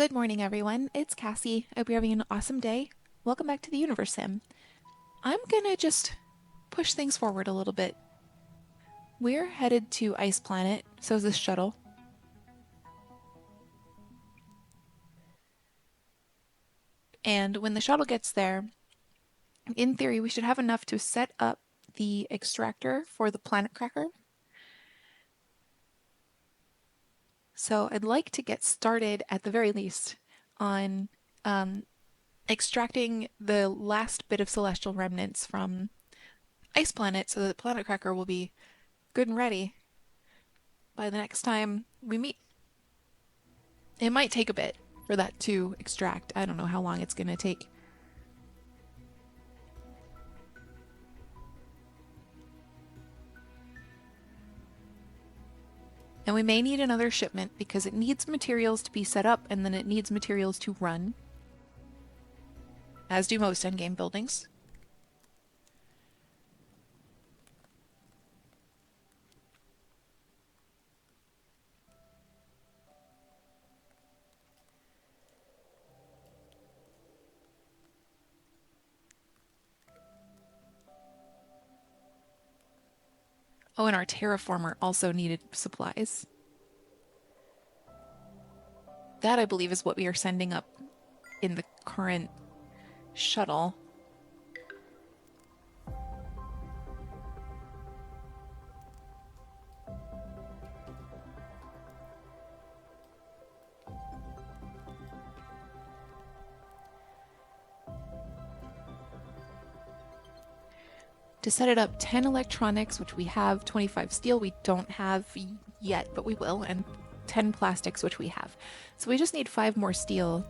Good morning, everyone. It's Cassie. I hope you're having an awesome day. Welcome back to the Universim. I'm gonna just push things forward a little bit. We're headed to Ice Planet, so is this shuttle. And when the shuttle gets there, in theory, we should have enough to set up the extractor for the planet cracker. So I'd like to get started at the very least on extracting the last bit of celestial remnants from Ice Planet so that the planet cracker will be good and ready by the next time we meet. It might take a bit for that to extract. I don't know how long it's going to take. And we may need another shipment because it needs materials to be set up and then it needs materials to run, as do most endgame buildings. Oh, and our terraformer also needed supplies. That, I believe, is what we are sending up in the current shuttle. To set it up, 10 electronics, which we have, 25 steel we don't have yet, but we will, and 10 plastics, which we have. So we just need 5 more steel.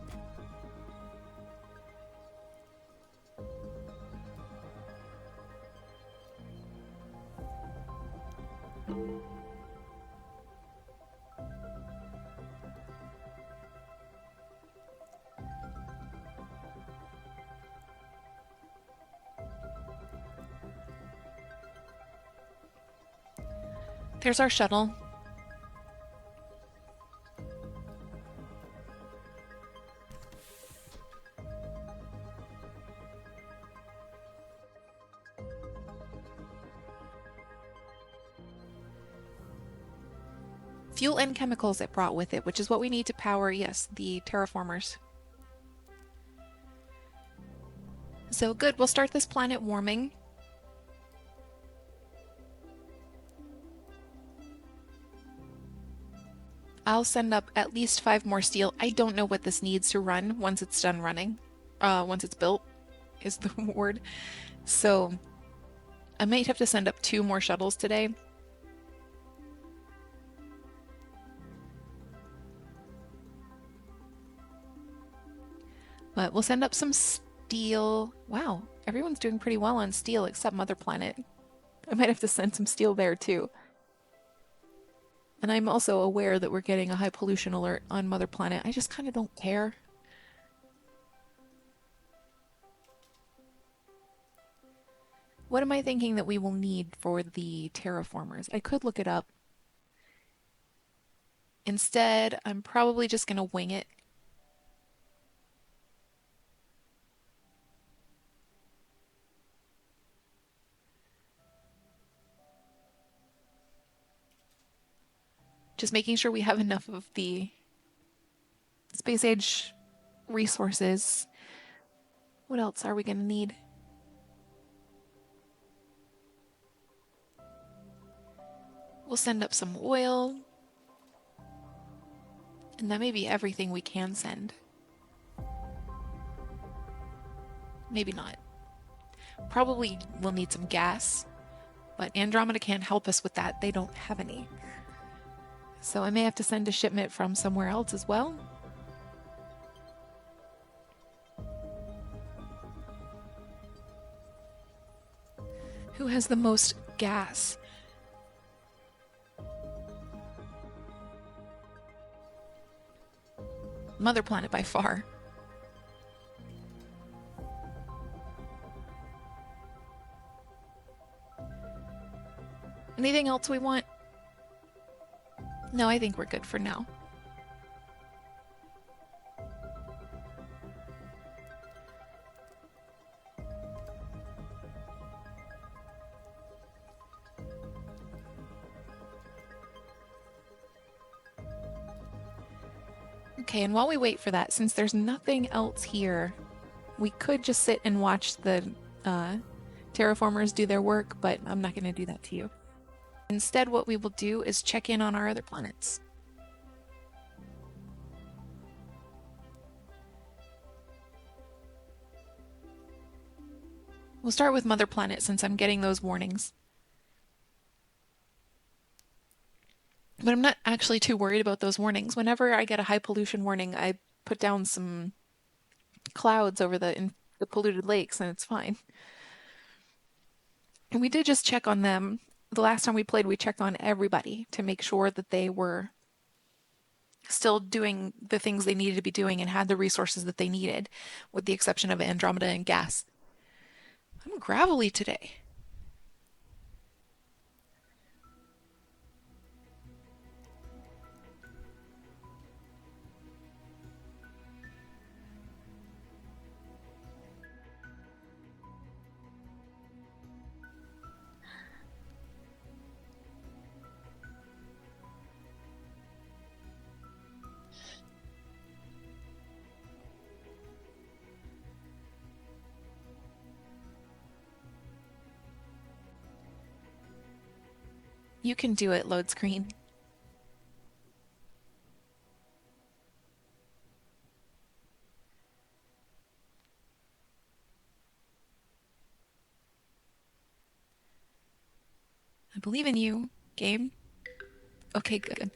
There's our shuttle. Fuel and chemicals it brought with it, which is what we need to power, yes, the terraformers. So good, we'll start this planet warming. I'll send up at least 5 more steel. I don't know what this needs to run once it's done running. Once it's built is the word. So I might have to send up 2 more shuttles today. But we'll send up some steel. Wow, everyone's doing pretty well on steel except Mother Planet. I might have to send some steel there too. And I'm also aware that we're getting a high pollution alert on Mother Planet. I just kind of don't care. What am I thinking that we will need for the terraformers? I could look it up. Instead, I'm probably just going to wing it. Just making sure we have enough of the space age resources. What else are we going to need? We'll send up some oil. And that may be everything we can send. Maybe not. Probably we'll need some gas, but Andromeda can't help us with that. They don't have any. So I may have to send a shipment from somewhere else as well. Who has the most gas? Mother Planet by far. Anything else we want? No, I think we're good for now. Okay, and while we wait for that, since there's nothing else here, we could just sit and watch the terraformers do their work, but I'm not going to do that to you. Instead, what we will do is check in on our other planets. We'll start with Mother Planet since I'm getting those warnings. But I'm not actually too worried about those warnings. Whenever I get a high pollution warning, I put down some clouds over the polluted lakes and it's fine. And we did just check on them. The last time we played, we checked on everybody to make sure that they were still doing the things they needed to be doing and had the resources that they needed, with the exception of Andromeda and gas. I'm gravelly today. You can do it, load screen. I believe in you, game. Okay, good.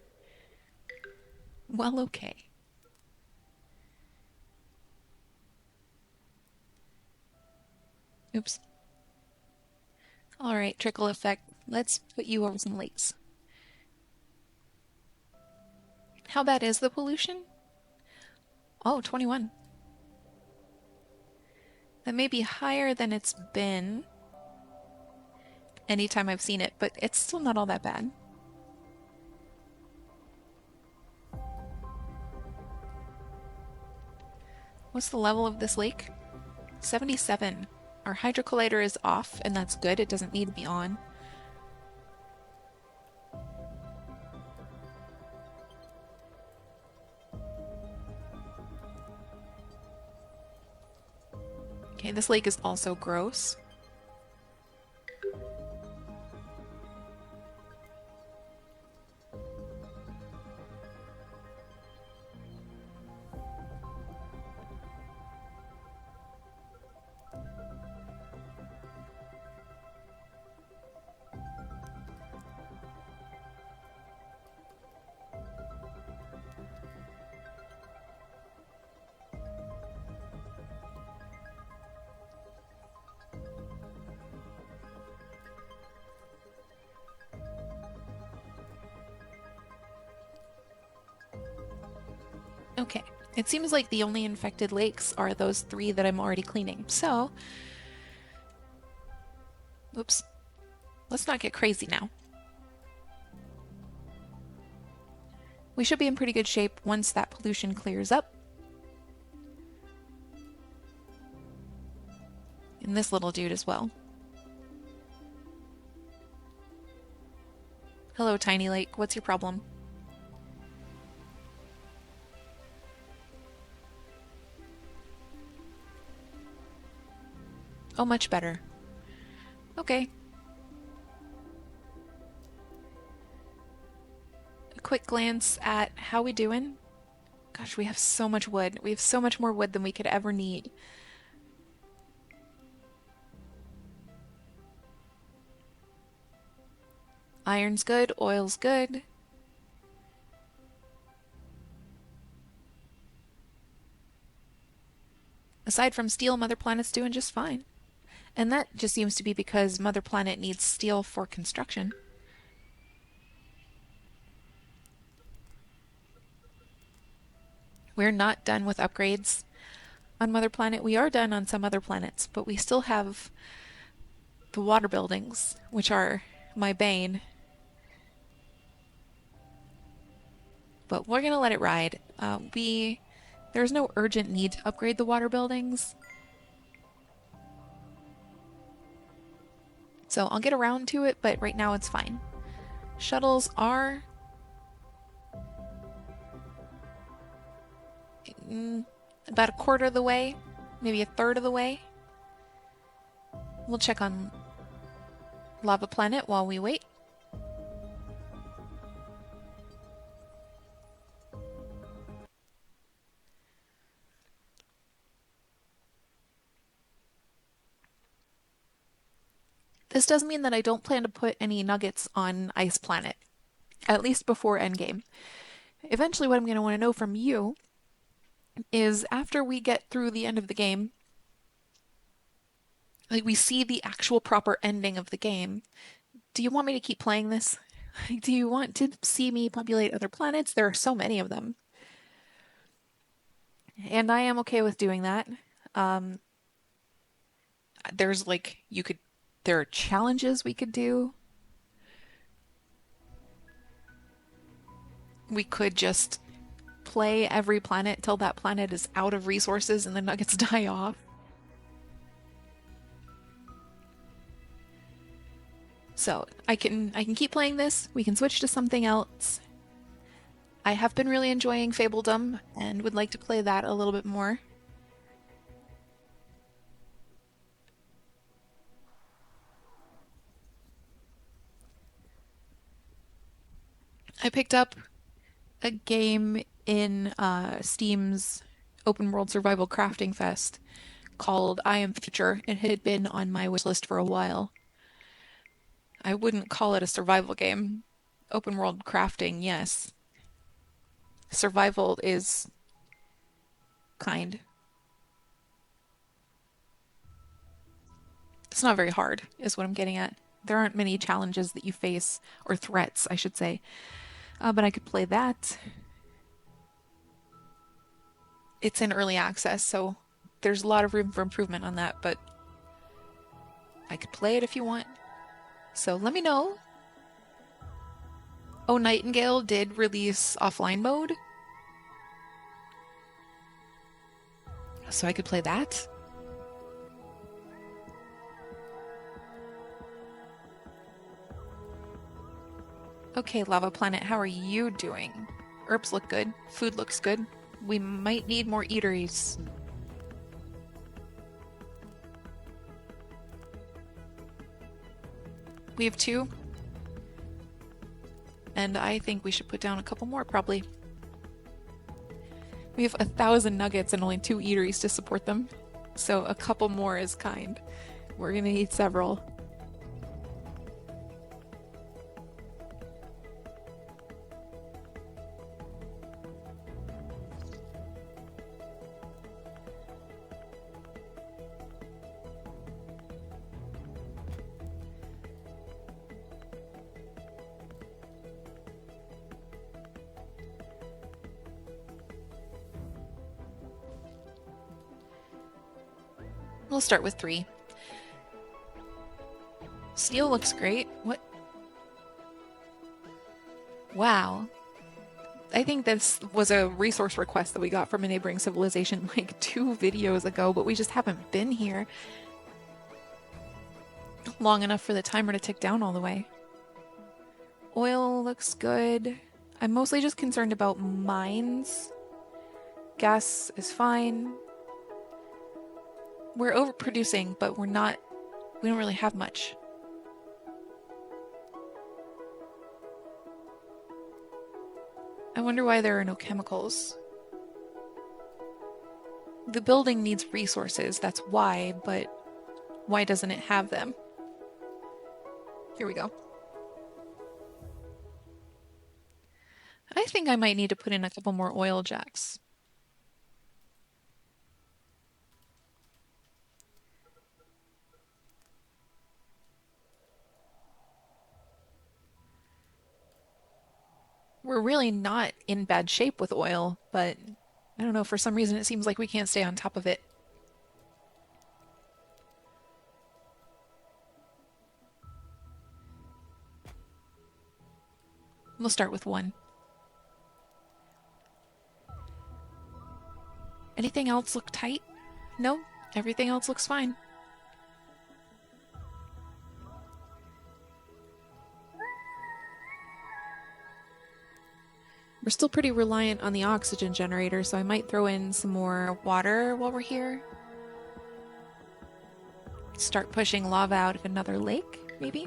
Well, okay. Oops. All right, trickle effect. Let's put you over some lakes. How bad is the pollution? Oh, 21. That may be higher than it's been anytime I've seen it, but it's still not all that bad. What's the level of this lake? 77. Our hydro collider is off, and that's good. It doesn't need to be on. Okay, this lake is also gross. Okay, it seems like the only infected lakes are those 3 that I'm already cleaning, so... Oops. Let's not get crazy now. We should be in pretty good shape once that pollution clears up. And this little dude as well. Hello, tiny lake. What's your problem? Oh, much better. Okay. A quick glance at how we doing. Gosh, we have so much wood. We have so much more wood than we could ever need. Iron's good, oil's good. Aside from steel, Mother Planet's doing just fine. And that just seems to be because Mother Planet needs steel for construction. We're not done with upgrades on Mother Planet. We are done on some other planets, but we still have the water buildings, which are my bane. But we're gonna let it ride. There's no urgent need to upgrade the water buildings. So I'll get around to it, but right now it's fine. Shuttles are about a quarter of the way, maybe a third of the way. We'll check on Lava Planet while we wait. This does mean that I don't plan to put any nuggets on Ice Planet, at least before endgame. Eventually, what I'm going to want to know from you is after we get through the end of the game, like we see the actual proper ending of the game, do you want me to keep playing this? Do you want to see me populate other planets? There are so many of them. And I am okay with doing that. Um, there's like, there are challenges we could do. We could just play every planet till that planet is out of resources and the nuggets die off. So I can keep playing this. We can switch to something else. I have been really enjoying Fabledom and would like to play that a little bit more. I picked up a game in Steam's Open World Survival Crafting Fest called I Am Future. It had been on my wishlist for a while. I wouldn't call it a survival game. Open world crafting, yes. Survival is kind. It's not very hard, is what I'm getting at. There aren't many challenges that you face, or threats, I should say. But I could play that. It's in early access, so there's a lot of room for improvement on that, but I could play it if you want. So let me know. Oh, Nightingale did release offline mode, so I could play that. Okay, Lava Planet, how are you doing? Herbs look good. Food looks good. We might need more eateries. We have 2. And I think we should put down a couple more, probably. We have 1,000 nuggets and only 2 eateries to support them. So a couple more is kind. We're gonna need several. We'll start with 3. Steel looks great. What? Wow. I think this was a resource request that we got from a neighboring civilization like 2 videos ago, but we just haven't been here long enough for the timer to tick down all the way. Oil looks good. I'm mostly just concerned about mines. Gas is fine. We're overproducing, but we don't really have much. I wonder why there are no chemicals. The building needs resources, that's why, but why doesn't it have them? Here we go. I think I might need to put in a couple more oil jacks. We're really not in bad shape with oil, but I don't know, for some reason it seems like we can't stay on top of it. We'll start with 1. Anything else look tight? No, everything else looks fine. We're still pretty reliant on the oxygen generator, so I might throw in some more water while we're here. Start pushing lava out of another lake, maybe?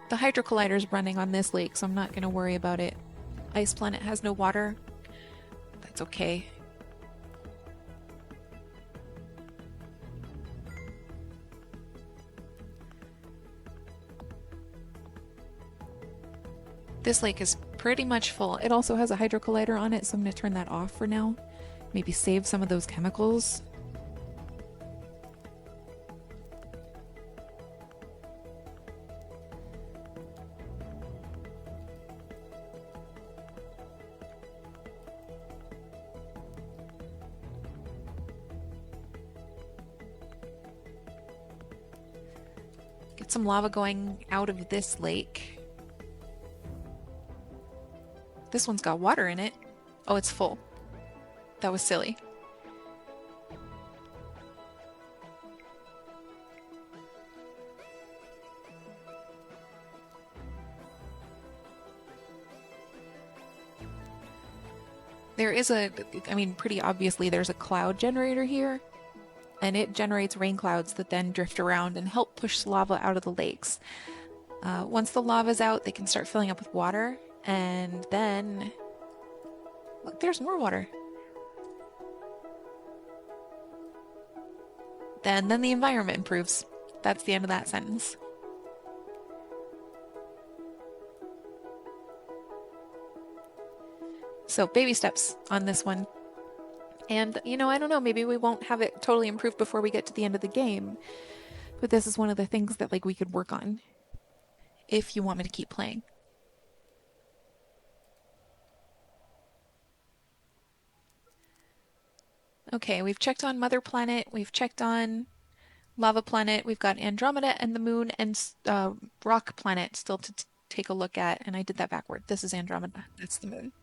The hydro collider's running on this lake, so I'm not going to worry about it. Ice planet has no water. That's okay. This lake is pretty much full. It also has a hydro collider on it, so I'm going to turn that off for now. Maybe save some of those chemicals. Get some lava going out of this lake. This one's got water in it. Oh, it's full. That was silly. There is pretty obviously there's a cloud generator here, and it generates rain clouds that then drift around and help push lava out of the lakes. Once the lava's out, they can start filling up with water, and then... Look, there's more water. Then the environment improves. That's the end of that sentence. So, baby steps on this one. And, I don't know, maybe we won't have it totally improved before we get to the end of the game. But this is one of the things that, we could work on. If you want me to keep playing. Okay, we've checked on Mother Planet, we've checked on Lava Planet, we've got Andromeda and the Moon and Rock Planet still to take a look at, and I did that backward. This is Andromeda, that's the Moon.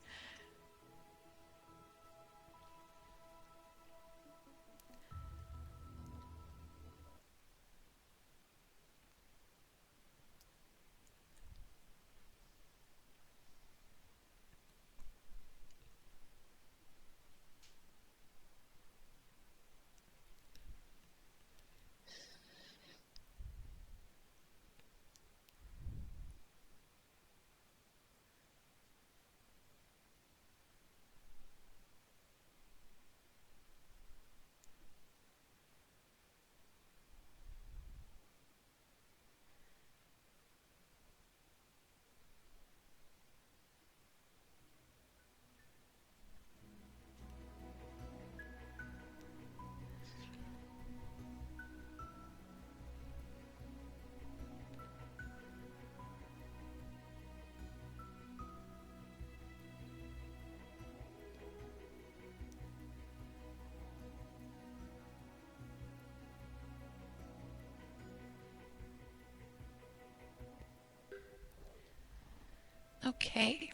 Okay.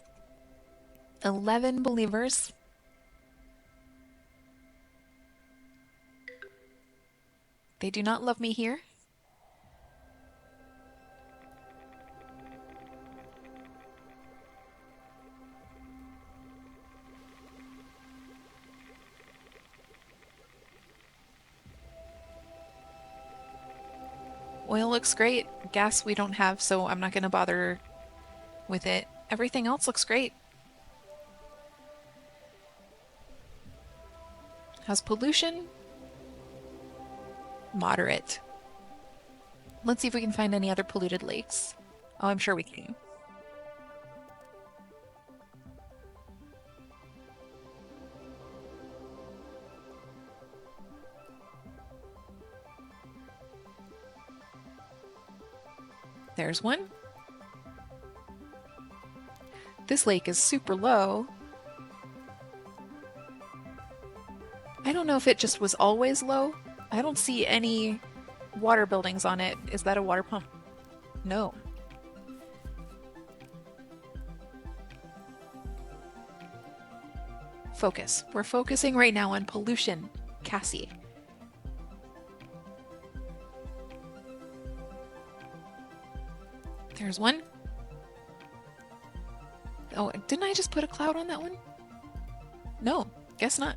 11 believers. They do not love me here. Oil looks great. Gas we don't have, so I'm not going to bother with it. Everything else looks great. How's pollution? Moderate. Let's see if we can find any other polluted lakes. Oh, I'm sure we can. There's one. This lake is super low. I don't know if it just was always low. I don't see any water buildings on it. Is that a water pump? No. Focus. We're focusing right now on pollution. Cassie. There's one. Oh, didn't I just put a cloud on that one? No, guess not.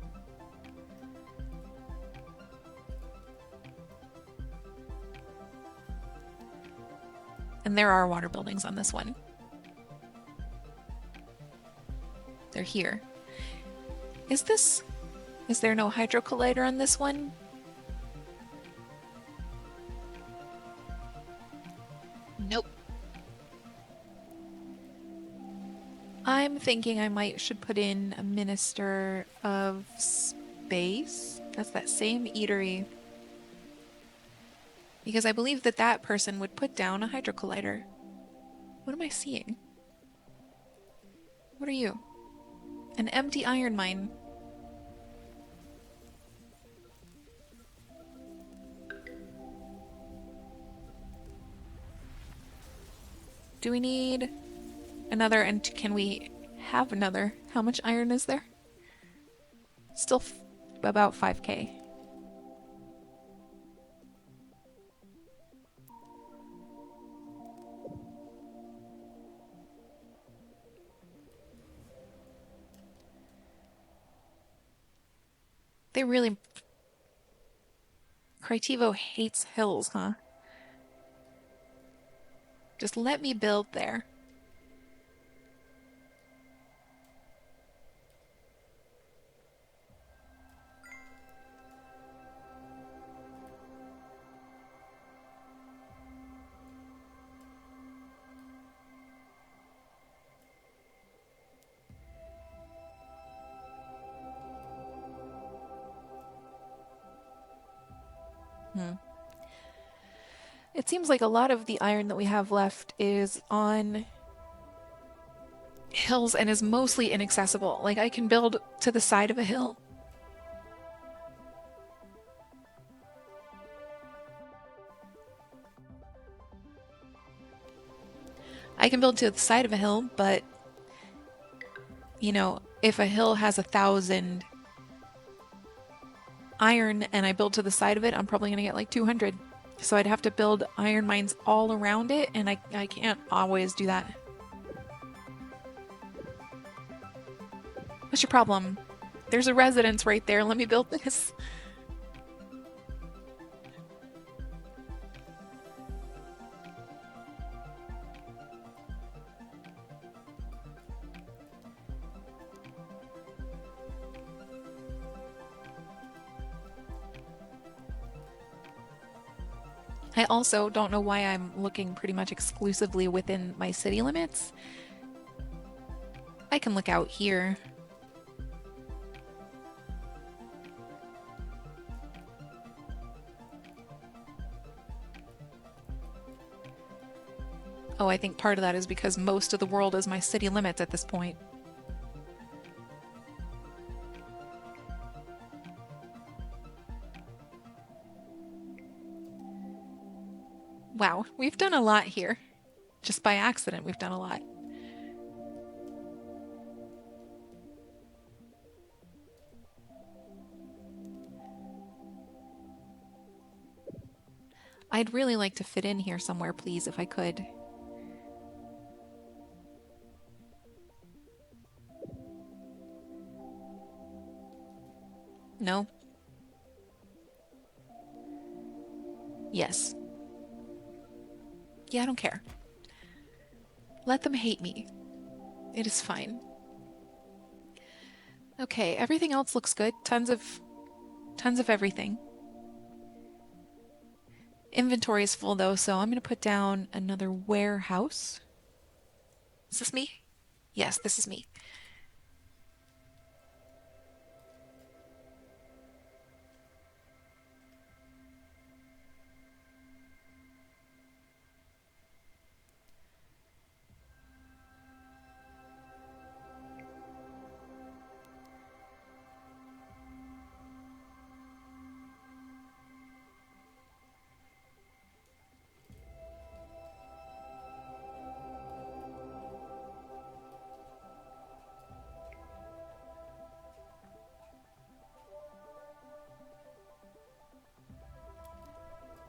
And there are water buildings on this one. They're here. Is there no hydro collider on this one? Nope. I'm thinking I should put in a Minister of Space. That's that same eatery. Because I believe that person would put down a hydro collider. What am I seeing? What are you? An empty iron mine. Do we need another, and can we have another? How much iron is there? Still about 5k. They really... Critivo hates hills, huh? Just let me build there. It seems like a lot of the iron that we have left is on hills and is mostly inaccessible. Like, I can build to the side of a hill. I can build to the side of a hill, but, you know, if a hill has 1,000 iron and I build to the side of it, I'm probably going to get like 200. So I'd have to build iron mines all around it, and I can't always do that. What's your problem? There's a residence right there. Let me build this. I also don't know why I'm looking pretty much exclusively within my city limits. I can look out here. Oh, I think part of that is because most of the world is my city limits at this point. Wow, we've done a lot here. Just by accident, we've done a lot. I'd really like to fit in here somewhere, please, if I could. No? Yes. Yeah, I don't care. Let them hate me. It is fine. Okay, everything else looks good. Tons of everything. Inventory is full though, so I'm going to put down another warehouse. Is this me? Yes, this is me.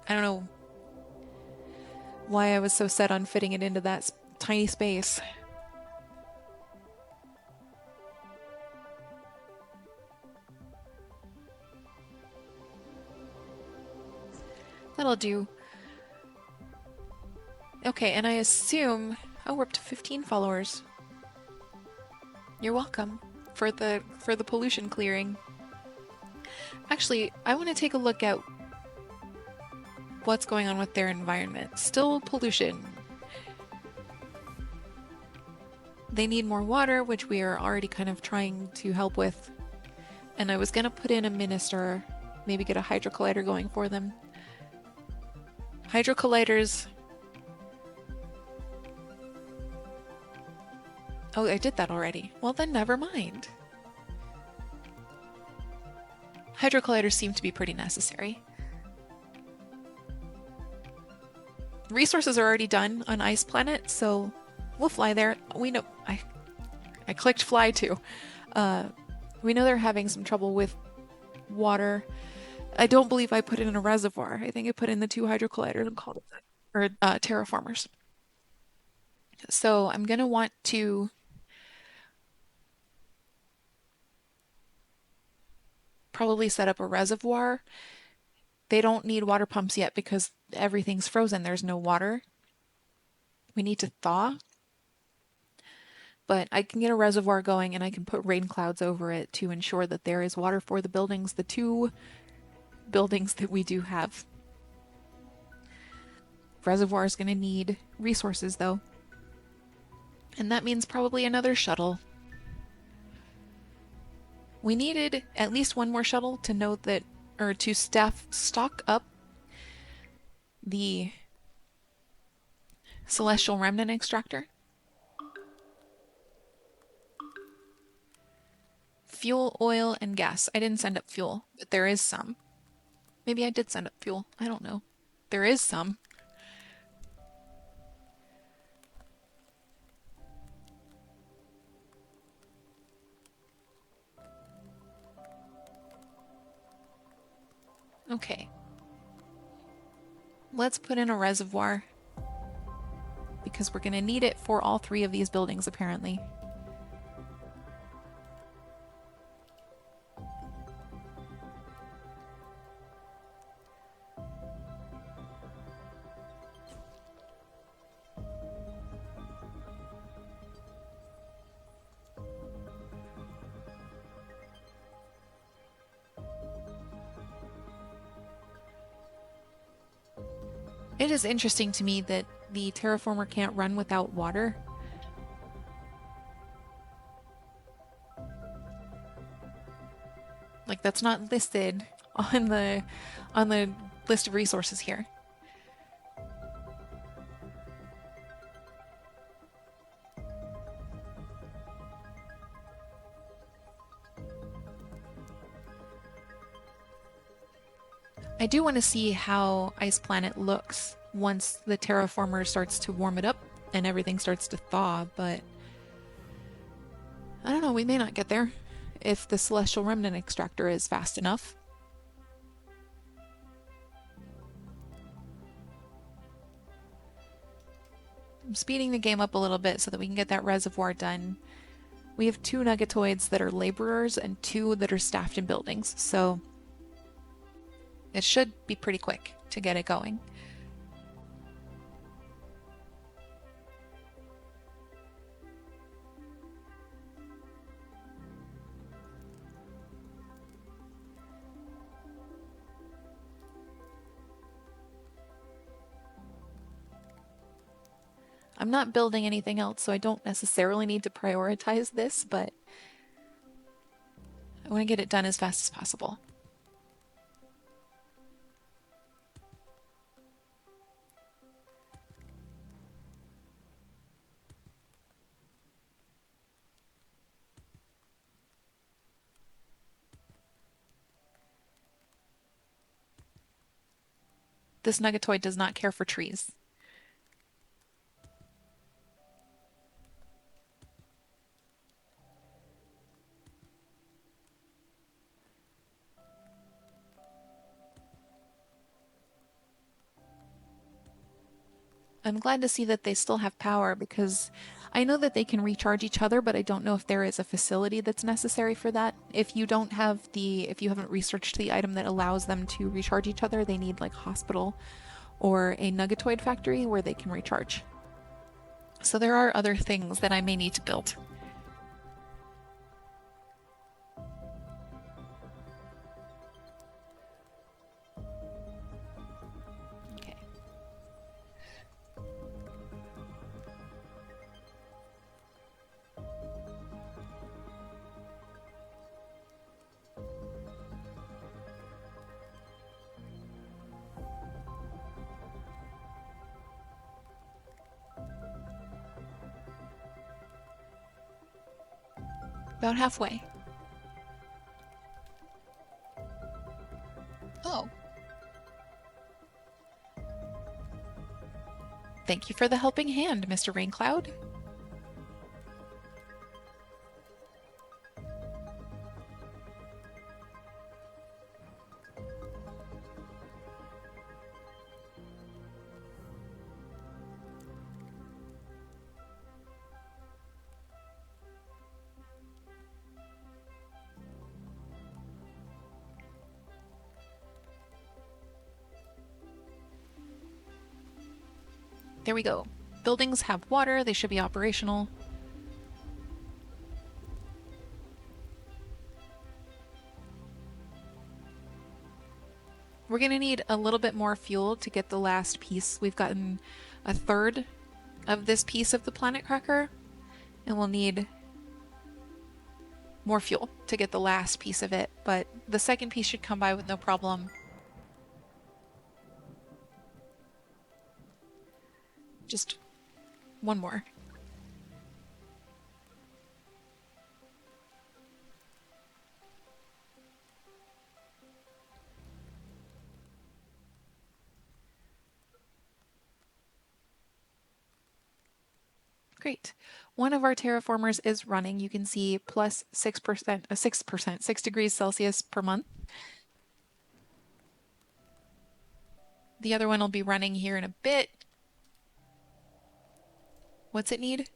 I don't know why I was so set on fitting it into that tiny space. That'll do. Okay, and I assume... Oh, we're up to 15 followers. You're welcome for the pollution clearing. Actually, I want to take a look at what's going on with their environment. Still pollution. They need more water, which we are already kind of trying to help with. And I was going to put in a minister, maybe get a hydro collider going for them. Hydro colliders... Oh, I did that already. Well, then never mind. Hydro colliders seem to be pretty necessary. Resources are already done on Ice Planet, so we'll fly there. We know... I clicked fly too. We know they're having some trouble with water. I don't believe I put it in a reservoir. I think I put in the 2 hydro colliders and called it that. Or terraformers. So I'm going to want to... probably set up a reservoir. They don't need water pumps yet because everything's frozen. There's no water. We need to thaw. But I can get a reservoir going and I can put rain clouds over it to ensure that there is water for the buildings, the 2 buildings that we do have. Reservoir is going to need resources though. And that means probably another shuttle. We needed at least 1 more shuttle to know that, or to stock up the Celestial Remnant Extractor. Fuel, oil, and gas. I didn't send up fuel, but there is some. Maybe I did send up fuel. I don't know. There is some. Okay. Let's put in a reservoir because we're going to need it for all 3 of these buildings apparently. It is interesting to me that the terraformer can't run without water. Like that's not listed on the list of resources here. I do want to see how Ice Planet looks once the terraformer starts to warm it up and everything starts to thaw, but I don't know, we may not get there if the Celestial Remnant Extractor is fast enough. I'm speeding the game up a little bit so that we can get that reservoir done. We have 2 nuggetoids that are laborers and 2 that are staffed in buildings, so it should be pretty quick to get it going. I'm not building anything else, so I don't necessarily need to prioritize this, but I want to get it done as fast as possible. This nuggetoid does not care for trees. I'm glad to see that they still have power because I know that they can recharge each other, but I don't know if there is a facility that's necessary for that. If you haven't researched the item that allows them to recharge each other, they need like hospital or a nuggetoid factory where they can recharge. So there are other things that I may need to build. Okay. About halfway. Oh. Thank you for the helping hand, Mr. Raincloud. There we go. Buildings have water, they should be operational. We're gonna need a little bit more fuel to get the last piece. We've gotten a third of this piece of the planet cracker, and we'll need more fuel to get the last piece of it, but the second piece should come by with no problem. Just one more. Great. One of our terraformers is running. You can see plus 6%, 6 degrees Celsius per month. The other one will be running here in a bit. What's it need?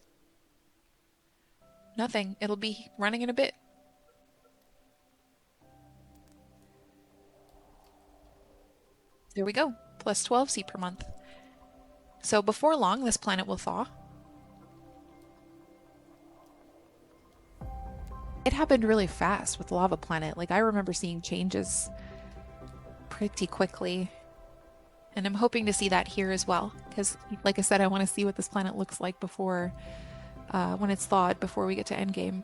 Nothing. It'll be running in a bit. There we go. Plus 12 C per month. So before long, this planet will thaw. It happened really fast with Lava Planet. Like, I remember seeing changes pretty quickly. And I'm hoping to see that here as well. Because, like I said, I want to see what this planet looks like before, when it's thawed, before we get to endgame.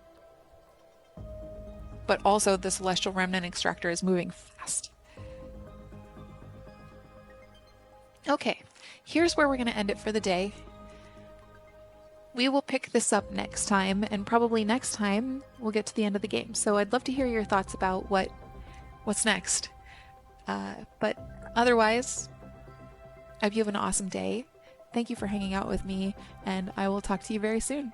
But also, the Celestial Remnant Extractor is moving fast. Okay, here's where we're going to end it for the day. We will pick this up next time, and probably next time we'll get to the end of the game. So I'd love to hear your thoughts about what's next. But otherwise, I hope you have an awesome day. Thank you for hanging out with me, and I will talk to you very soon.